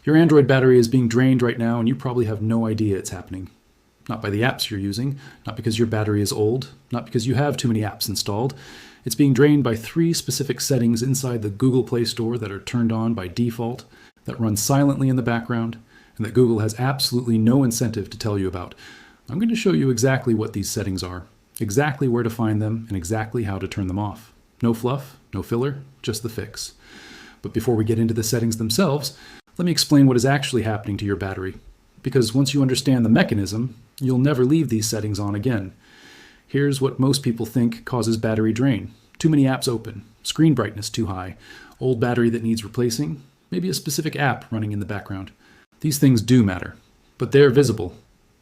Your Android battery is being drained right now, and you probably have no idea it's happening. Not by the apps you're using, not because your battery is old, not because you have too many apps installed. It's being drained by 3 specific settings inside the Google Play Store that are turned on by default, that run silently in the background, and that Google has absolutely no incentive to tell you about. I'm going to show you exactly what these settings are, exactly where to find them, and exactly how to turn them off. No fluff, no filler, just the fix. But before we get into the settings themselves, let me explain what is actually happening to your battery. Because once you understand the mechanism, you'll never leave these settings on again. Here's what most people think causes battery drain. Too many apps open, screen brightness too high, old battery that needs replacing, maybe a specific app running in the background. These things do matter, but they're visible.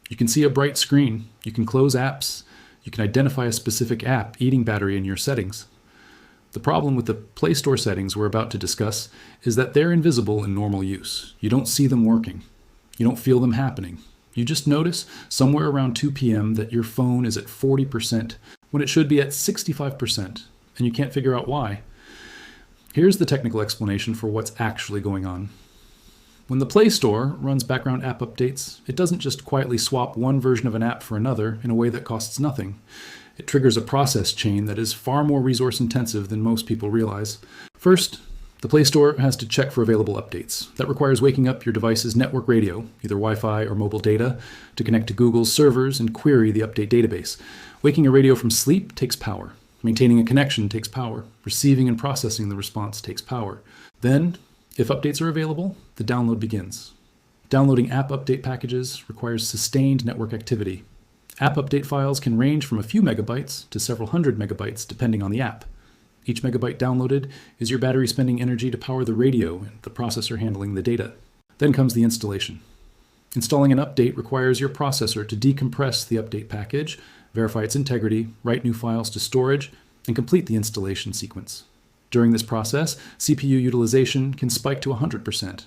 You can see a bright screen, you can close apps, you can identify a specific app eating battery in your settings. The problem with the Play Store settings we're about to discuss is that they're invisible in normal use. You don't see them working. You don't feel them happening. You just notice somewhere around 2 p.m. that your phone is at 40% when it should be at 65%, and you can't figure out why. Here's the technical explanation for what's actually going on. When the Play Store runs background app updates, it doesn't just quietly swap one version of an app for another in a way that costs nothing. It triggers a process chain that is far more resource intensive than most people realize. First, the Play Store has to check for available updates. That requires waking up your device's network radio, either Wi-Fi or mobile data, to connect to Google's servers and query the update database. Waking a radio from sleep takes power. Maintaining a connection takes power. Receiving and processing the response takes power. Then, if updates are available, the download begins. Downloading app update packages requires sustained network activity. App update files can range from a few megabytes to several hundred megabytes depending on the app. Each megabyte downloaded is your battery spending energy to power the radio and the processor handling the data. Then comes the installation. Installing an update requires your processor to decompress the update package, verify its integrity, write new files to storage, and complete the installation sequence. During this process, CPU utilization can spike to 100%.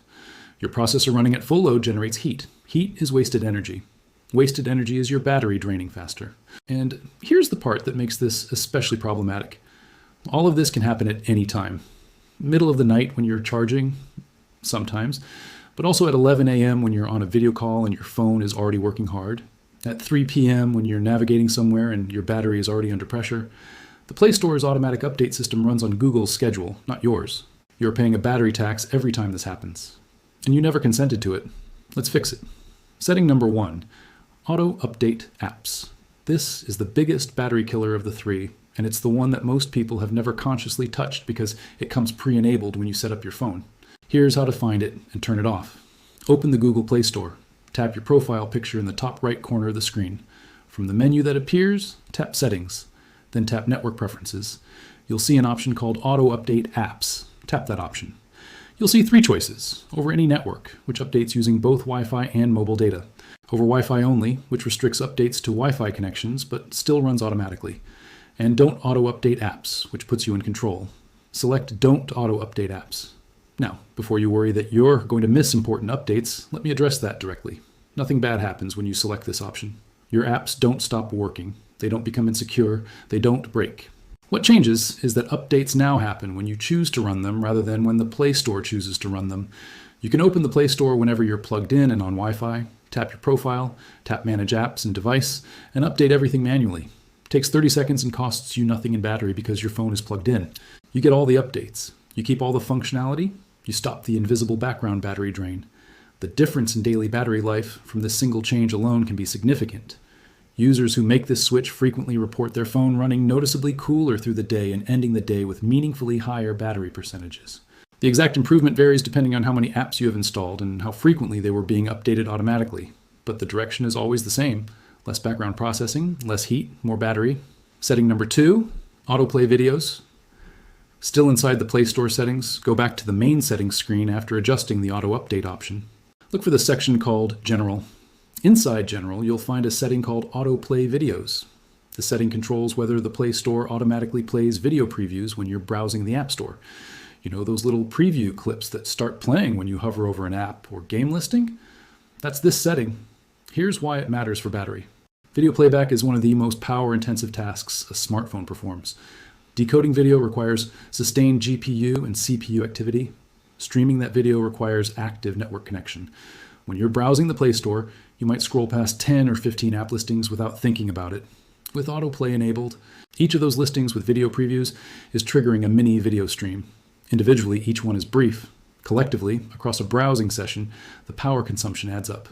Your processor running at full load generates heat. Heat is wasted energy. Wasted energy is your battery draining faster. And here's the part that makes this especially problematic. All of this can happen at any time. Middle of the night when you're charging, sometimes, but also at 11 a.m. when you're on a video call and your phone is already working hard. At 3 p.m. when you're navigating somewhere and your battery is already under pressure. The Play Store's automatic update system runs on Google's schedule, not yours. You're paying a battery tax every time this happens. And you never consented to it. Let's fix it. Setting number 1, auto update apps. This is the biggest battery killer of the 3, and it's the one that most people have never consciously touched because it comes pre-enabled when you set up your phone. Here's how to find it and turn it off. Open the Google Play Store. Tap your profile picture in the top right corner of the screen. From the menu that appears, tap Settings. Then tap Network Preferences. You'll see an option called Auto Update Apps. Tap that option. You'll see 3 choices. Over any network, which updates using both Wi-Fi and mobile data. Over Wi-Fi only, which restricts updates to Wi-Fi connections but still runs automatically. And Don't Auto Update Apps, which puts you in control. Select Don't Auto Update Apps. Now, before you worry that you're going to miss important updates, let me address that directly. Nothing bad happens when you select this option. Your apps don't stop working. They don't become insecure. They don't break. What changes is that updates now happen when you choose to run them rather than when the Play Store chooses to run them. You can open the Play Store whenever you're plugged in and on Wi-Fi, tap your profile, tap Manage Apps and Device, and update everything manually. It takes 30 seconds and costs you nothing in battery because your phone is plugged in. You get all the updates. You keep all the functionality. You stop the invisible background battery drain. The difference in daily battery life from this single change alone can be significant. Users who make this switch frequently report their phone running noticeably cooler through the day and ending the day with meaningfully higher battery percentages. The exact improvement varies depending on how many apps you have installed and how frequently they were being updated automatically, but the direction is always the same. Less background processing, less heat, more battery. Setting number 2, autoplay videos. Still inside the Play Store settings, go back to the main settings screen after adjusting the auto update option. Look for the section called General. Inside General, you'll find a setting called Autoplay Videos. The setting controls whether the Play Store automatically plays video previews when you're browsing the App Store. You know those little preview clips that start playing when you hover over an app or game listing? That's this setting. Here's why it matters for battery. Video playback is one of the most power-intensive tasks a smartphone performs. Decoding video requires sustained GPU and CPU activity. Streaming that video requires active network connection. When you're browsing the Play Store, you might scroll past 10 or 15 app listings without thinking about it. With autoplay enabled, each of those listings with video previews is triggering a mini video stream. Individually, each one is brief. Collectively, across a browsing session, the power consumption adds up.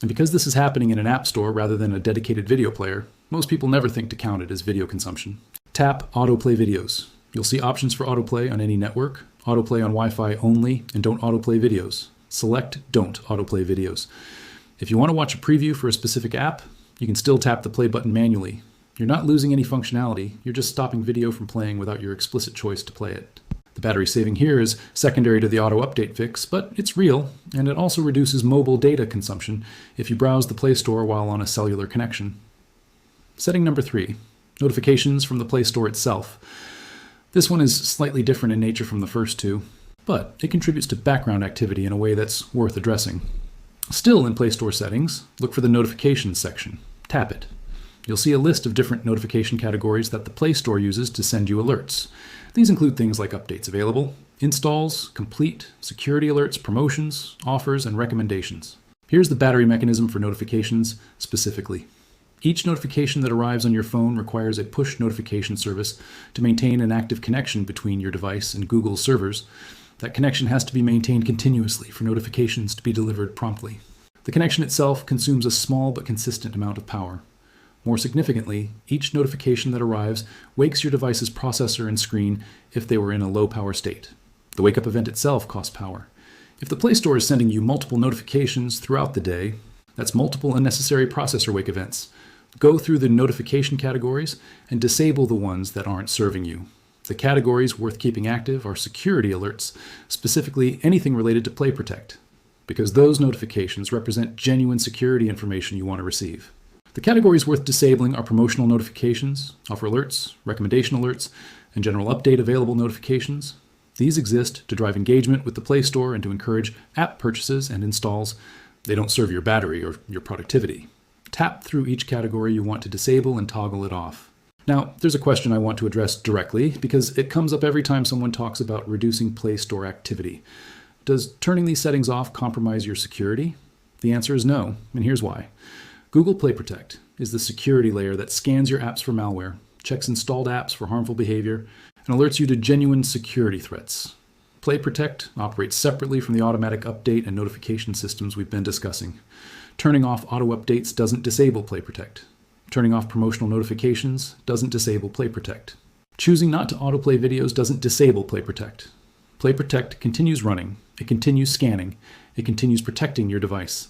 And because this is happening in an app store rather than a dedicated video player, most people never think to count it as video consumption. Tap Autoplay Videos. You'll see options for autoplay on any network, autoplay on Wi-Fi only, and don't autoplay videos. Select Don't Autoplay Videos. If you want to watch a preview for a specific app, you can still tap the play button manually. You're not losing any functionality, you're just stopping video from playing without your explicit choice to play it. The battery saving here is secondary to the auto update fix, but it's real, and it also reduces mobile data consumption if you browse the Play Store while on a cellular connection. Setting number 3, notifications from the Play Store itself. This one is slightly different in nature from the first two, but it contributes to background activity in a way that's worth addressing. Still in Play Store settings, look for the notifications section. Tap it. You'll see a list of different notification categories that the Play Store uses to send you alerts. These include things like updates available, installs, complete, security alerts, promotions, offers, and recommendations. Here's the battery mechanism for notifications specifically. Each notification that arrives on your phone requires a push notification service to maintain an active connection between your device and Google's servers. That connection has to be maintained continuously for notifications to be delivered promptly. The connection itself consumes a small but consistent amount of power. More significantly, each notification that arrives wakes your device's processor and screen if they were in a low power state. The wake-up event itself costs power. If the Play Store is sending you multiple notifications throughout the day, that's multiple unnecessary processor wake events. Go through the notification categories and disable the ones that aren't serving you. The categories worth keeping active are security alerts, specifically anything related to Play Protect, because those notifications represent genuine security information you want to receive. The categories worth disabling are promotional notifications, offer alerts, recommendation alerts, and general update available notifications. These exist to drive engagement with the Play Store and to encourage app purchases and installs. They don't serve your battery or your productivity. Tap through each category you want to disable and toggle it off. Now, there's a question I want to address directly because it comes up every time someone talks about reducing Play Store activity. Does turning these settings off compromise your security? The answer is no, and here's why. Google Play Protect is the security layer that scans your apps for malware, checks installed apps for harmful behavior, and alerts you to genuine security threats. Play Protect operates separately from the automatic update and notification systems we've been discussing. Turning off auto updates doesn't disable Play Protect. Turning off promotional notifications doesn't disable Play Protect. Choosing not to autoplay videos doesn't disable Play Protect. Play Protect continues running, it continues scanning, it continues protecting your device.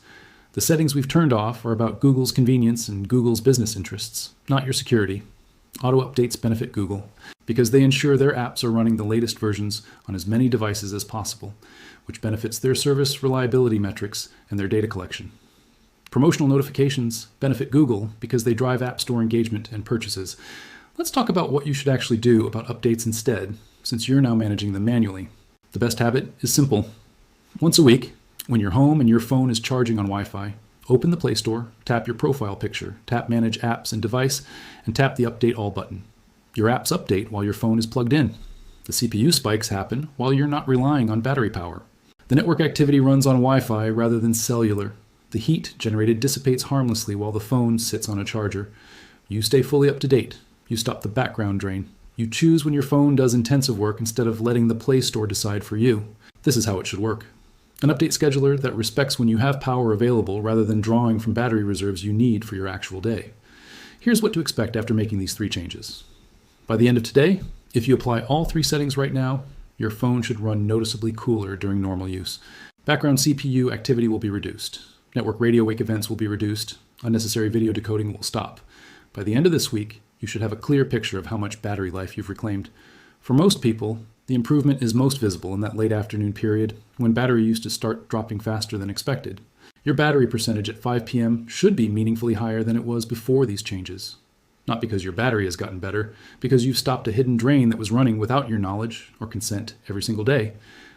The settings we've turned off are about Google's convenience and Google's business interests, not your security. Auto updates benefit Google because they ensure their apps are running the latest versions on as many devices as possible, which benefits their service reliability metrics and their data collection. Promotional notifications benefit Google because they drive App Store engagement and purchases. Let's talk about what you should actually do about updates instead, since you're now managing them manually. The best habit is simple. Once a week, when you're home and your phone is charging on Wi-Fi, open the Play Store, tap your profile picture, tap Manage Apps and Device, and tap the Update All button. Your apps update while your phone is plugged in. The CPU spikes happen while you're not relying on battery power. The network activity runs on Wi-Fi rather than cellular. The heat generated dissipates harmlessly while the phone sits on a charger. You stay fully up to date. You stop the background drain. You choose when your phone does intensive work instead of letting the Play Store decide for you. This is how it should work. An update scheduler that respects when you have power available rather than drawing from battery reserves you need for your actual day. Here's what to expect after making these 3 changes. By the end of today, if you apply all 3 settings right now, your phone should run noticeably cooler during normal use. Background CPU activity will be reduced. Network radio wake events will be reduced. Unnecessary video decoding will stop. By the end of this week, you should have a clear picture of how much battery life you've reclaimed. For most people, the improvement is most visible in that late afternoon period when battery used to start dropping faster than expected. Your battery percentage at 5 p.m. should be meaningfully higher than it was before these changes. Not because your battery has gotten better, because you've stopped a hidden drain that was running without your knowledge or consent every single day.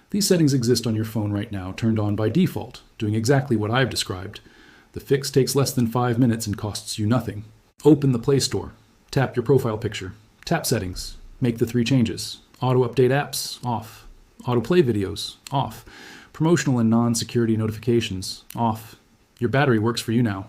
These settings exist on your phone right now, turned on by default, doing exactly what I've described. The fix takes less than 5 minutes and costs you nothing. Open the Play Store. Tap your profile picture. Tap Settings. Make the 3 changes. Auto update apps, off. Autoplay videos, off. Promotional and non-security notifications, off. Your battery works for you now.